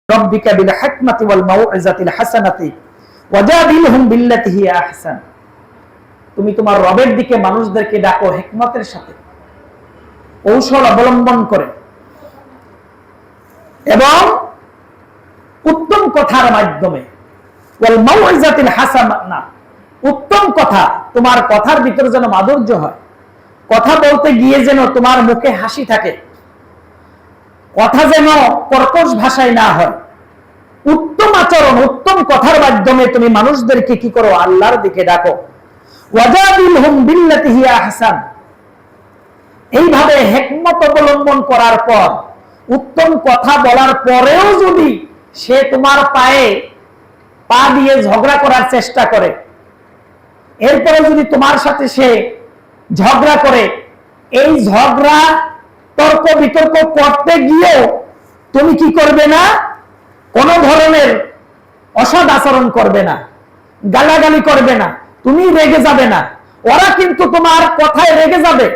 রব্বিকা বিল হিকমাতি ওয়াল মাউইজাতিল হাসানাতি ওয়াজাদিলহুম বিল্লাতি হিয়া আহসান। তুমি তোমার রবের দিকে মানুষদেরকে ডাকো হিকমতের সাথে, কৌশল অবলম্বন করে এবং উত্তম কথার মাধ্যমে। ওয়াল মাউইজাতিল হাসানা, উত্তম কথা, তোমার কথার ভিতরে যেন মাধুর্য হয়, কথা বলতে গিয়ে যেন তোমার মুখে হাসি থাকে, কথা যেন কর্কশ ভাষায় না হয়। উত্তম আচরণ, উত্তম কথার মাধ্যমে তুমি মানুষদেরকে কি করো? আল্লাহর দিকে ডাকো। ওয়াজাদিলহুম বিল্লাতি হিয়া আহসান। এইভাবে হিকমত অবলম্বন করার পর, উত্তম কথা বলার পরেও যদি সে তোমার পায়ে পা দিয়ে ঝগড়া করার চেষ্টা করে, এরপরে যদি তোমার সাথে সে ঝগড়া করে, এই ঝগড়া তর্ক বিতর্ক করতে গিয়েও তুমি কি করবে না? কোন ধরনের অসৎ আচরণ করবে না, গালাগালি করবে না, তুমি রেগে যাবে না। ওরা কিন্তু তোমার কথায় রেগে যাবে,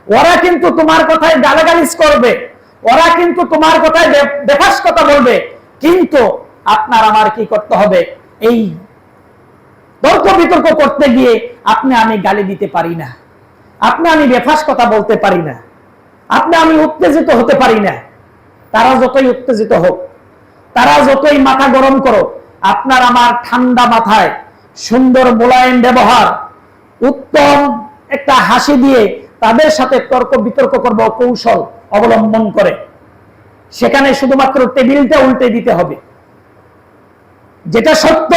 ওরা কিন্তু তোমার কথায় গালাগালিজ করবে, ওরা কিন্তু তোমার কথায় বেফাস কথা বলবে, কিন্তু আপনার আমার কি করতে হবে? এই তর্ক বিতর্ক করতে গিয়ে আপনি আমি গালি দিতে পারি না, আপনি আমি বেফাস কথা বলতে পারি না, আপনি আমি উত্তেজিত হতে পারি না। তারা যতই উত্তেজিত হোক, তারা যতই মাথা গরম করো, আপনার আমার ঠান্ডা মাথায় সুন্দর মোলায়েম ব্যবহার, উত্তম একটা হাসি দিয়ে তাদের সাথে তর্ক বিতর্ক করব কৌশল অবলম্বন করে। সেখানে শুধুমাত্র টেবিলটা উল্টে দিতে হবে, যেটা সত্য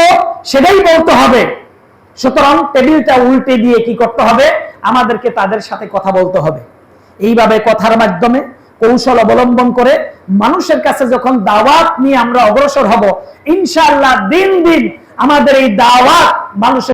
সেটাই বলতে হবে। সুতরাং টেবিলটা উল্টে দিয়ে কি করতে হবে? আমাদেরকে তাদের সাথে কথা বলতে হবে। এইভাবে কথার মাধ্যমে কৌশল অবলম্বন করে মানুষের কাছে যখন দাওয়াত নিয়ে আমরা অগ্রসর হব, ইনশাআল্লাহ দিন দিন আমাদের এই দাওয়াত মানুষের